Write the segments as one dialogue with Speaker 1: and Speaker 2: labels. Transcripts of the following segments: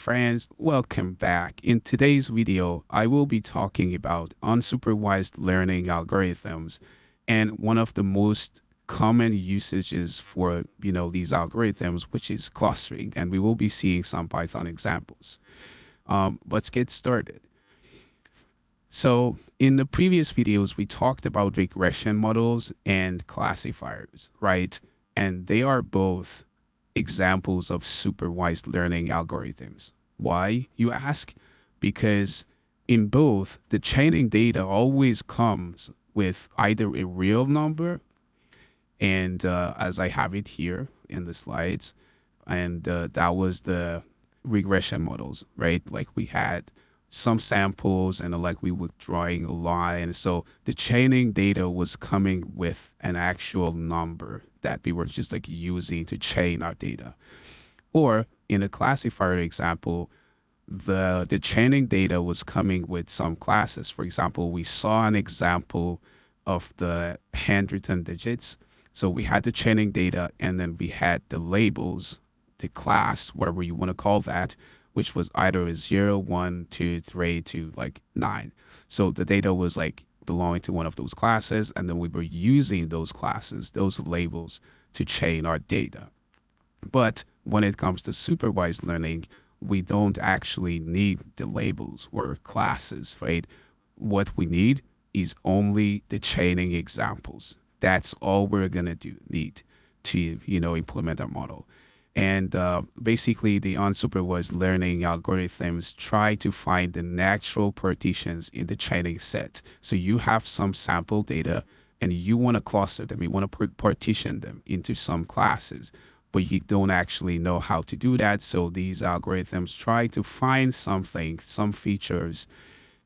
Speaker 1: friends, welcome back. In today's video, I will be talking about unsupervised learning algorithms and one of the most common usages for, these algorithms, which is clustering. And we will be seeing some Python examples. Let's get started. So in the previous videos, we talked about regression models and classifiers, right? And they are both examples of supervised learning algorithms. Why, you ask? Because in both, the training data always comes with either a real number, and as I have it here in the slides, and that was the regression models, right? Like we had some samples and like we were drawing a line. So the training data was coming with an actual number that we were just like using to train our data. Or in a classifier example, the training data was coming with some classes. For example, we saw an example of the handwritten digits. So we had the training data and then we had the labels, the class, whatever you want to call that, which was either a 0, 1, 2, 3 to like 9. So the data was like belonging to one of those classes, and then we were using those classes, those labels, to train our data. But when it comes to supervised learning, we don't actually need the labels or classes, right? What we need is only the training examples. That's all we're gonna need to, implement our model. And basically, the unsupervised learning algorithms try to find the natural partitions in the training set. So you have some sample data and you want to cluster them. You want to partition them into some classes, but you don't actually know how to do that. So these algorithms try to find something, some features,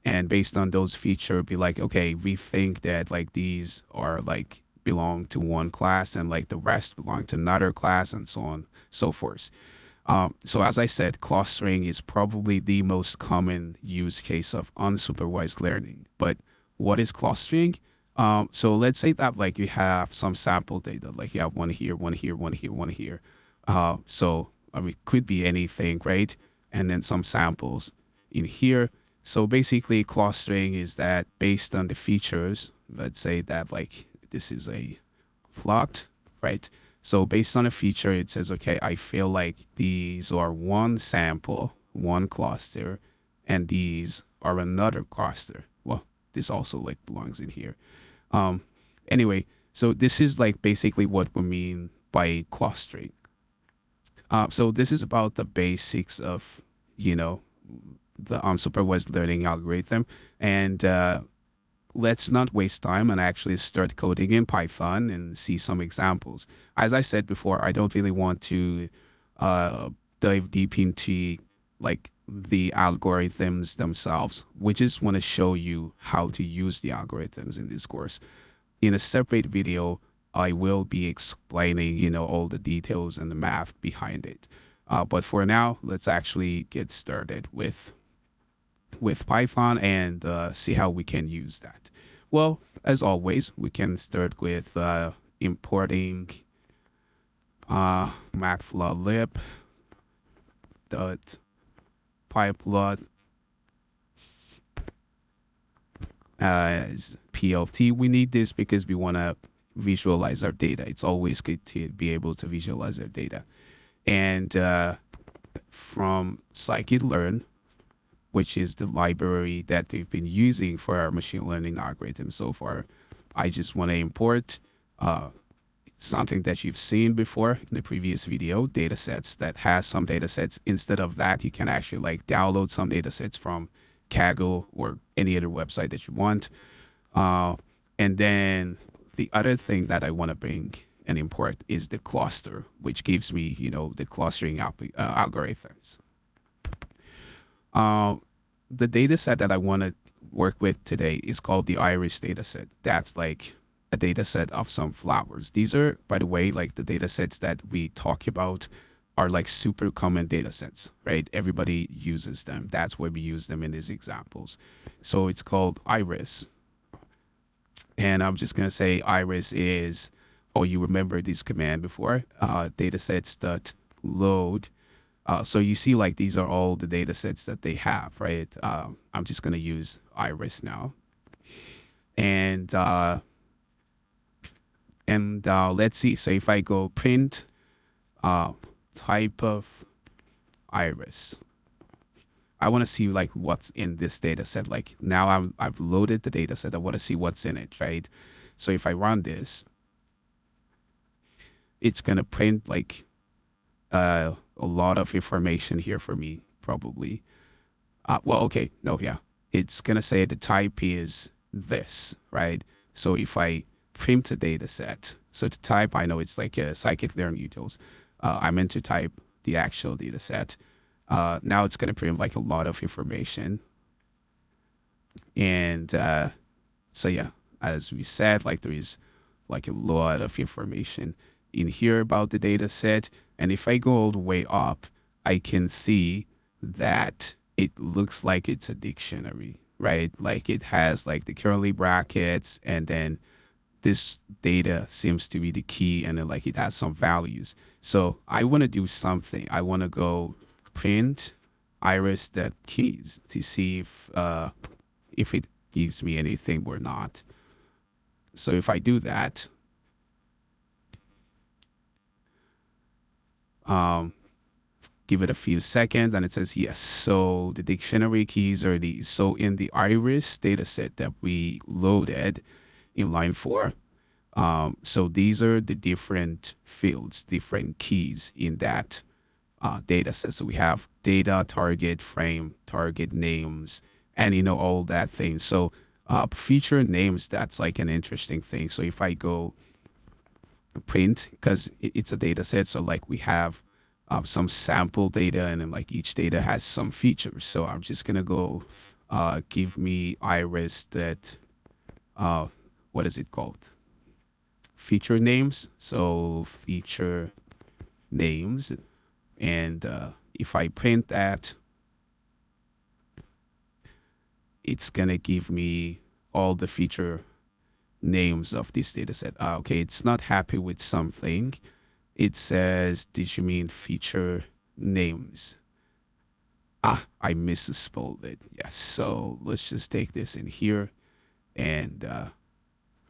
Speaker 1: and based on those features, be like, okay, we think that like these are like belong to one class and like the rest belong to another class and so on, so forth. So as I said, clustering is probably the most common use case of unsupervised learning. But what is clustering? So let's say that like you have some sample data, like you have one here, one here, one here, one here. So I mean, could be anything, right? And then some samples in here. So basically clustering is that based on the features, let's say that like this is a plot, right? So based on a feature, it says, okay, I feel like these are one sample, one cluster, and these are another cluster. Well, this also like belongs in here. Anyway, so this is like basically what we mean by clustering. So this is about the basics of, the unsupervised learning algorithm. And let's not waste time and actually start coding in Python and see some examples. As I said before, I don't really want to dive deep into like the algorithms themselves. We just want to show you how to use the algorithms in this course. In a separate video, I will be explaining, all the details and the math behind it. But for now, let's actually get started with Python and see how we can use that. Well, as always, we can start with importing matplotlib dot pyplot as PLT. We need this because we want to visualize our data. It's always good to be able to visualize our data. And from scikit-learn, which is the library that we've been using for our machine learning algorithm so far, I just want to import something that you've seen before in the previous video, datasets that has some datasets. Instead of that, you can actually like download some datasets from Kaggle or any other website that you want. And then the other thing that I want to bring and import is the cluster, which gives me, the clustering algorithms. The data set that I want to work with today is called the iris data set. That's like a data set of some flowers. These are, by the way, like the data sets that we talk about are like super common data sets, right? Everybody uses them. That's why we use them in these examples. So it's called iris. And I'm just going to say iris is, oh, you remember this command before, datasets.load So you see, like, these are all the data sets that they have, right? I'm just going to use iris now. And let's see. So if I go print type of iris, I want to see like what's in this data set. Like now I've loaded the data set. I want to see what's in it, right? So if I run this, it's going to print like a lot of information here for me, probably. Well, okay, no, yeah. It's going to say the type is this, right? So if I print a data set, so to type, I know it's like a scikit-learn utils. I meant to type the actual data set. Now it's going to print like a lot of information. And so yeah, as we said, like there is like a lot of information in here about the data set. And if I go all the way up, I can see that it looks like it's a dictionary, right? Like it has like the curly brackets, and then this data seems to be the key, and then like it has some values. So I want to do something. I want to go print iris.keys to see if it gives me anything or not. So if I do that, give it a few seconds, and it says yes. So the dictionary keys are these. So in the iris data set that we loaded in line 4, so these are the different fields, different keys in that data set. So we have data, target, frame, target names, and all that thing. So feature names, that's like an interesting thing. So if I go print, because it's a data set, so like we have some sample data, and then like each data has some features. So I'm just gonna go give me iris that what is it called? Feature names. So feature names, and if I print that, it's gonna give me all the feature names of this data set. Okay, it's not happy with something. It says, did you mean feature names? I misspelled it. Yes, so let's just take this in here, and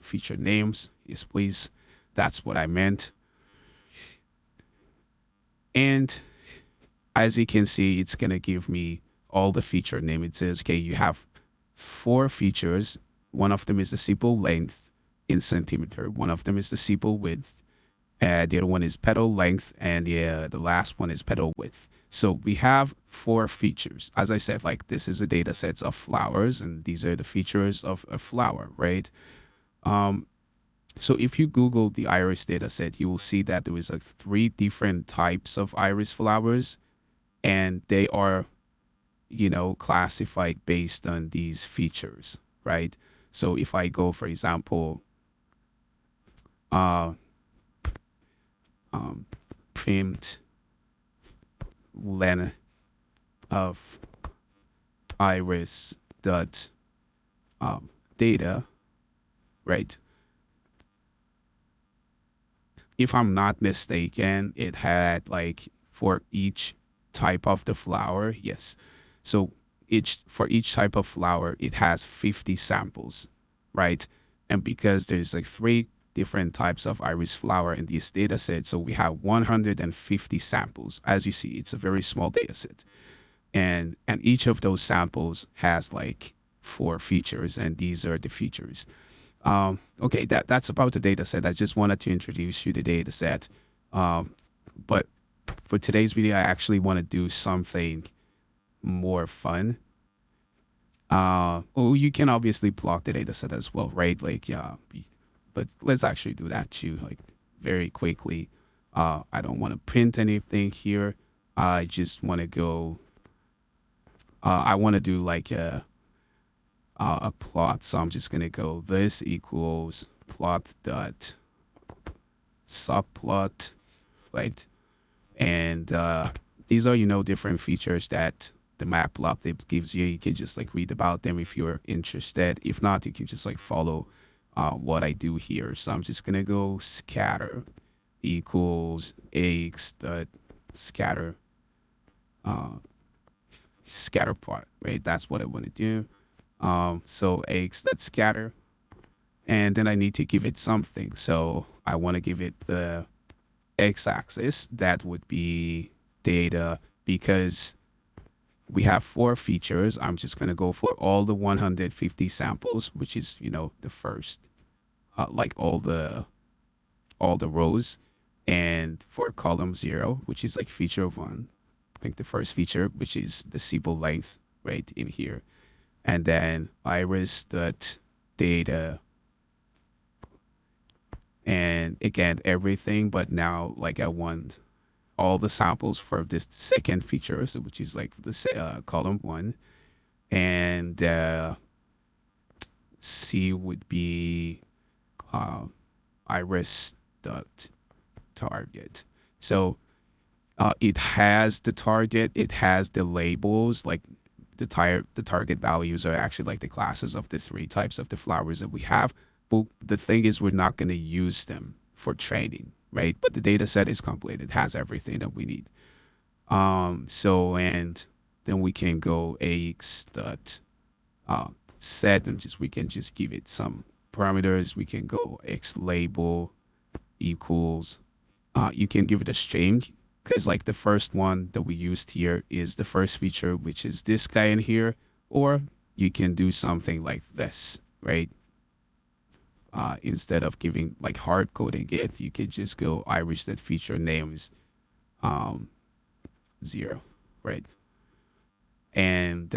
Speaker 1: feature names. Yes, please. That's what I meant. And as you can see, it's going to give me all the feature name. It says, okay, you have 4 features. One of them is the sepal length in centimeter. One of them is the sepal width. The other one is petal length, and the last one is petal width. So we have 4 features. As I said, like this is a data set of flowers, and these are the features of a flower, right? So if you Google the iris data set, you will see that there is like 3 different types of iris flowers, and they are, classified based on these features, right? So if I go, for example, print len of iris dot data, right? If I'm not mistaken, it had like for each type of the flower, yes. So for each type of flower, it has 50 samples, right? And because there's like 3 different types of iris flower in this data set, so we have 150 samples. As you see, it's a very small data set, and each of those samples has like 4 features, and these are the features. Okay, that's about the data set. I just wanted to introduce you to the data set, but for today's video, I actually want to do something more fun. You can obviously plot the data set as well, right? Like, yeah, but let's actually do that too, like very quickly. I don't want to print anything here. I just want to go, I want to do like a plot. So I'm just going to go this equals plot dot subplot, right? And these are, different features that the matplotlib gives you. You can just like read about them if you're interested. If not, you can just like follow what I do here. So I'm just gonna go scatter equals x dot scatter uh, scatter part, right? That's what I want to do. So x, let's scatter. And then I need to give it something. So I want to give it the x-axis. That would be data, because we have 4 features. I'm just going to go for all the 150 samples, which is, the first, like all the rows. And for column 0, which is like feature 1, I think the first feature, which is the symbol length right in here. And then iris dot data, and again everything, but now like I want all the samples for this second feature, so which is like the column 1. And C would be iris dot target. So it has the target, it has the labels, like the target values are actually like the classes of the 3 types of the flowers that we have. But the thing is, we're not going to use them for training, right? But the data set is complete. It has everything that we need. So, and then we can go ax dot set, and we can just give it some parameters. We can go x label equals, you can give it a string, because like the first one that we used here is the first feature, which is this guy in here. Or you can do something like this, right? Instead of giving like hard coding it, you could just go iris that feature name is 0, right? And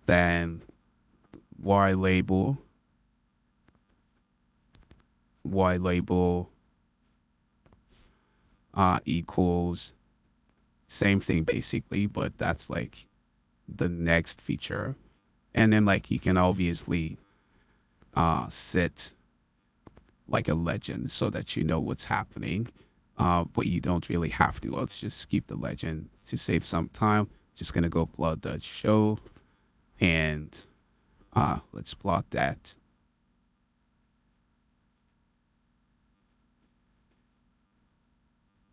Speaker 1: then y label equals same thing basically, but that's like the next feature. And then like you can obviously set like a legend so that you know what's happening, but you don't really have to. Let's just keep the legend to save some time. Just gonna go plot the show, and let's plot that.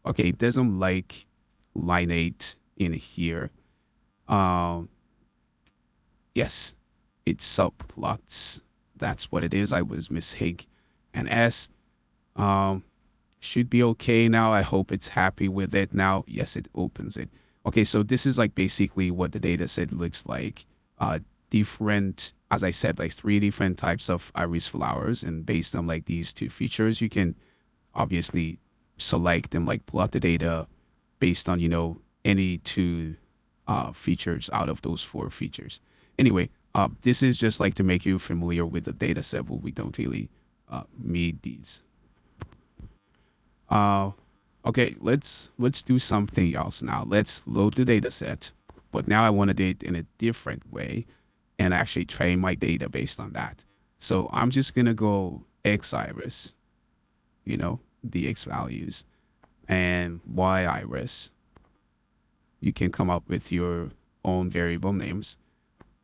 Speaker 1: Okay, it doesn't like line 8 in here. Yes, it subplots. That's what it is. I was mistake. And S should be okay now. I hope it's happy with it now. Yes, it opens it. Okay, so this is like basically what the data set looks like. Different, as I said, like 3 different types of iris flowers, and based on like these 2 features, you can obviously select and like plot the data based on any 2 features out of those 4 features. Anyway, this is just like to make you familiar with the data set, but we don't really need these. Okay, let's do something else now. Let's load the data set, but now I want to do it in a different way and actually train my data based on that. So I'm just gonna go x iris, the x values, and y iris. You can come up with your own variable names,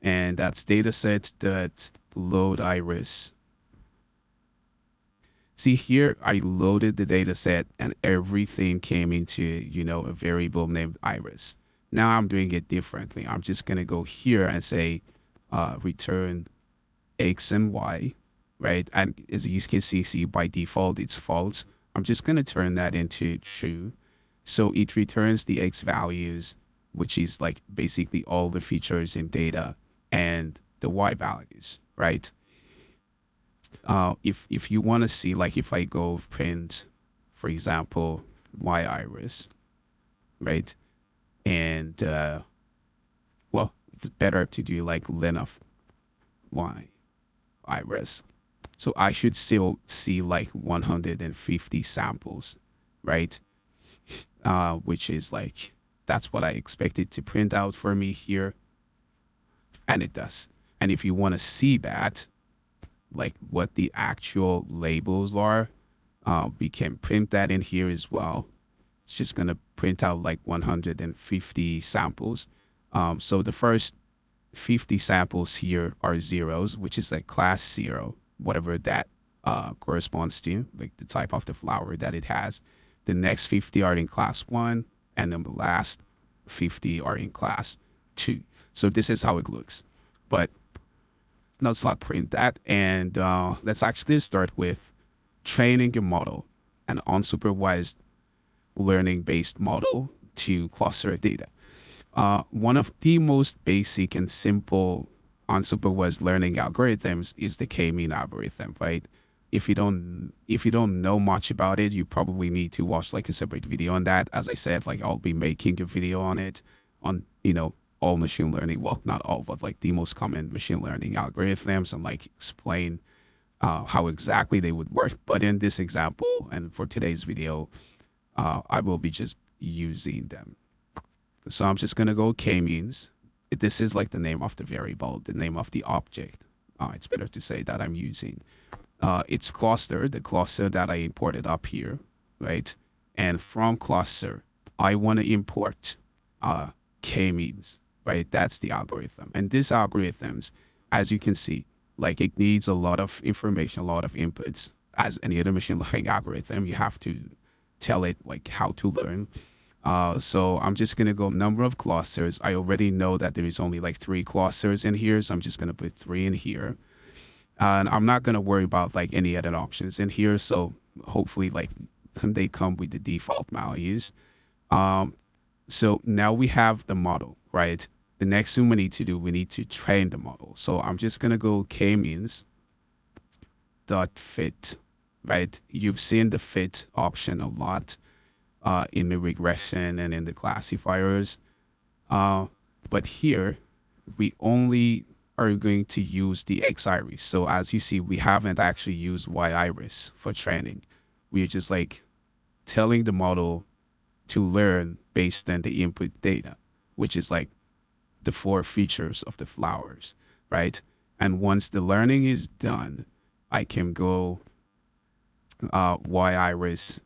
Speaker 1: and that's dataset dot load iris. See here, I loaded the data set and everything came into, a variable named iris. Now I'm doing it differently. I'm just going to go here and say return x and y, right? And as you can see by default, it's false. I'm just going to turn that into true. So it returns the x values, which is like basically all the features in data, and the y values, right? If you want to see, like if I go print, for example, y iris, right? And well, it's better to do like len of y iris. So I should still see like 150 samples, right? Which is like, that's what I expected to print out for me here. And it does. And if you want to see that, like what the actual labels are, we can print that in here as well. It's just going to print out like 150 samples. So the first 50 samples here are zeros, which is like class 0, whatever that corresponds to, like the type of the flower that it has. The next 50 are in class 1, and then the last 50 are in class 2. So this is how it looks. But let's not print that. And let's actually start with training your model, an unsupervised learning-based model to cluster data. One of the most basic and simple unsupervised learning algorithms is the k-mean algorithm, right? If you don't know much about it, you probably need to watch like a separate video on that. As I said, like I'll be making a video on it on, all machine learning, well, not all, but like the most common machine learning algorithms, and like explain how exactly they would work. But in this example and for today's video, I will be just using them. So I'm just gonna go k-means. This is like the name of the variable, the name of the object. It's better to say that I'm using. It's cluster, the cluster that I imported up here, right? And from cluster, I want to import k-means, right? That's the algorithm. And these algorithms, as you can see, like it needs a lot of information, a lot of inputs. As any other machine learning algorithm, you have to tell it like how to learn. So I'm just gonna go number of clusters. I already know that there is only like 3 clusters in here, so I'm just gonna put 3 in here. And I'm not gonna worry about like any other options in here. So hopefully like they come with the default values. So now we have the model, right? The next thing we need to do, we need to train the model. So I'm just gonna go k-means dot fit, right? You've seen the fit option a lot in the regression and in the classifiers. But here, we only are going to use the x-iris. So as you see, we haven't actually used y-iris for training. We're just like telling the model to learn based on the input data, which is like the 4 features of the flowers, right? And once the learning is done, I can go y-iris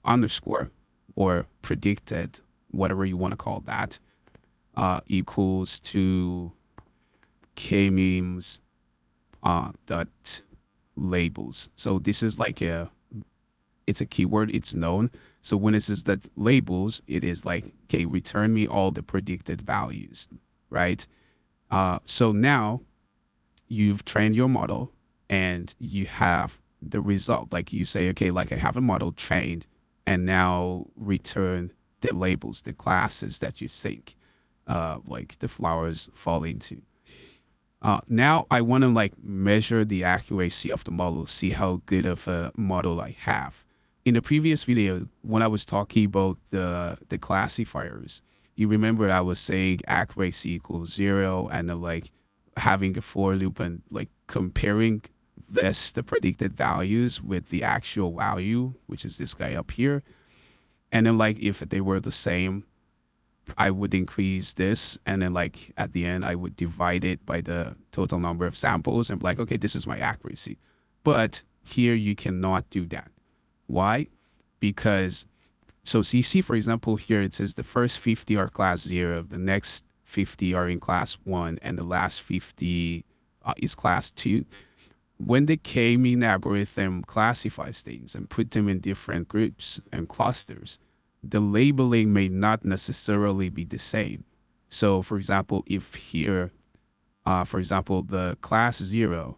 Speaker 1: underscore or predicted, whatever you want to call that, equals to k-means dot labels. So this is like it's a keyword, it's known. So when it says that labels, it is like, okay, return me all the predicted values, right? So now you've trained your model and you have the result. Like you say, okay, like I have a model trained, and now return the labels, the classes that you think like the flowers fall into. Now I want to like measure the accuracy of the model, see how good of a model I have. In the previous video, when I was talking about the classifiers, you remember I was saying accuracy equals 0, and then like having a for loop and like comparing the predicted values with the actual value, which is this guy up here. And then like if they were the same, I would increase this, and then like at the end I would divide it by the total number of samples and be like, okay, this is my accuracy. But here you cannot do that. Why? Because so you see, for example, here it says the first 50 are class 0, the next 50 are in class 1, and the last 50 is class 2. When the k-mean algorithm classifies things and put them in different groups and clusters, the labeling may not necessarily be the same. So for example, if here, for example, the class 0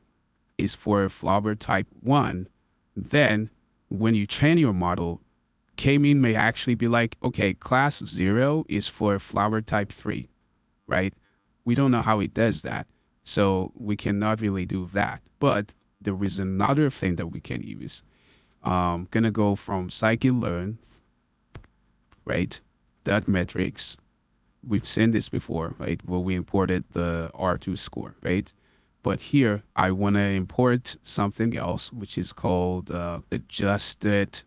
Speaker 1: is for flower type 1, then when you train your model, k-mean may actually be like, okay, class 0 is for flower type 3, right? We don't know how it does that. So we cannot really do that. But there is another thing that we can use. Gonna go from sklearn, right? Dot metrics. We've seen this before, right? Where we imported the R2 score, right? But here I want to import something else, which is called adjusted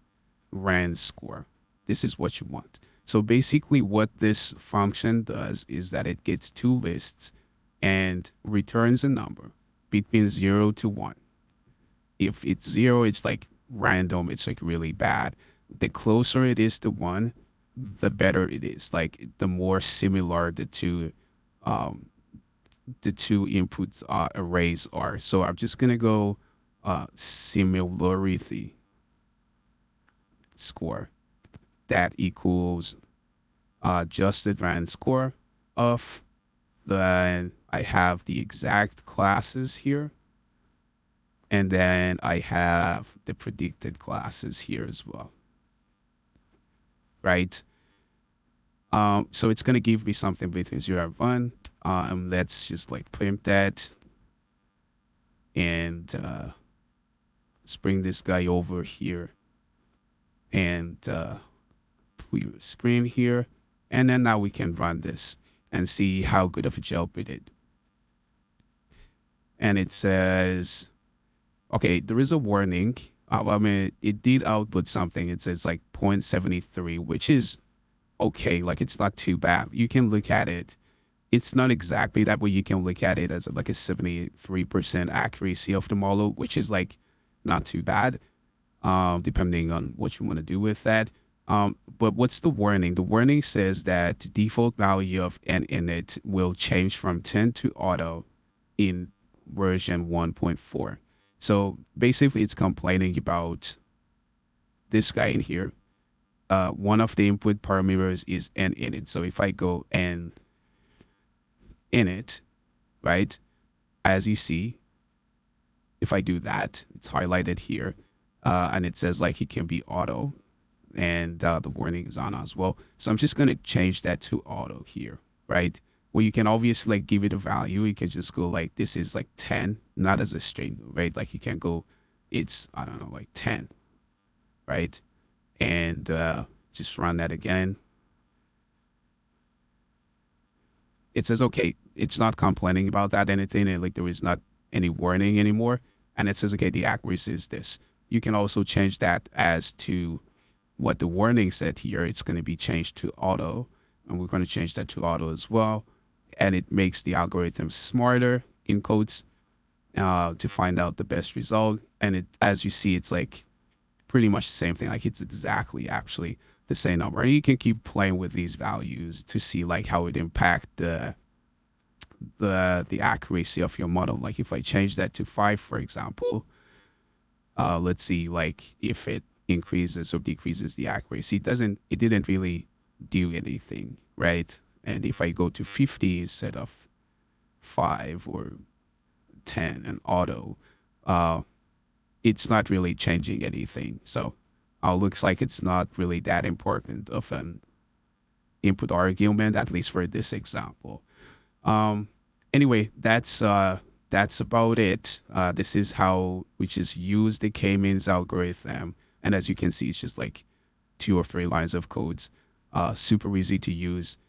Speaker 1: rand score. This is what you want. So basically what this function does is that it gets 2 lists and returns a number between 0 to 1. If it's 0, it's like random, it's like really bad. The closer it is to 1, the better it is. Like the more similar the two input arrays are. So I'm just gonna go similarity score that equals adjusted random score of. Then I have the exact classes here. And then I have the predicted classes here as well. Right? So it's going to give me something between 0 and 1. Let's just like print that. And let's bring this guy over here. And preview screen here. And then now we can run this and see how good of a job we did. And it says, okay, there is a warning. I mean, it did output something. It says like 0.73, which is okay. Like, it's not too bad. You can look at it. It's not exactly that, but you can look at it as like a 73% accuracy of the model, which is like not too bad, depending on what you want to do with that. But what's the warning? The warning says that the default value of n init will change from 10 to auto in version 1.4. So basically it's complaining about this guy in here. One of the input parameters is n init. So if I go n init, right, as you see, if I do that, it's highlighted here, and it says like it can be auto, and the warning is on as well. So I'm just going to change that to auto here, right? Well, you can obviously like give it a value. You can just go like, this is like 10, not as a string, right? Like you can go, it's, I don't know, like 10, right? And just run that again. It says, okay, it's not complaining about that anything, and like there is not any warning anymore. And it says, okay, the accuracy is this. You can also change that as to what the warning said here. It's going to be changed to auto, and we're going to change that to auto as well. And it makes the algorithm smarter, in quotes, to find out the best result. And it, as you see, it's like pretty much the same thing. Like it's exactly actually the same number. And you can keep playing with these values to see like how it impact the accuracy of your model. Like if I change that to 5, for example, let's see like if it increases or decreases the accuracy. It didn't really do anything, right? And if I go to 50 instead of 5 or 10 and auto, it's not really changing anything. So looks like it's not really that important of an input argument, at least for this example. Anyway, that's about it. This is how we just use the k-means algorithm. And as you can see, it's just like 2 or 3 lines of codes, super easy to use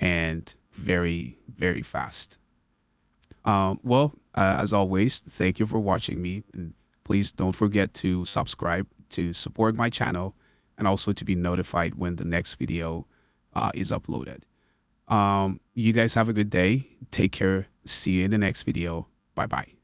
Speaker 1: and very, very fast. Well, as always, thank you for watching me. And please don't forget to subscribe to support my channel and also to be notified when the next video is uploaded. You guys have a good day. Take care. See you in the next video. Bye-bye.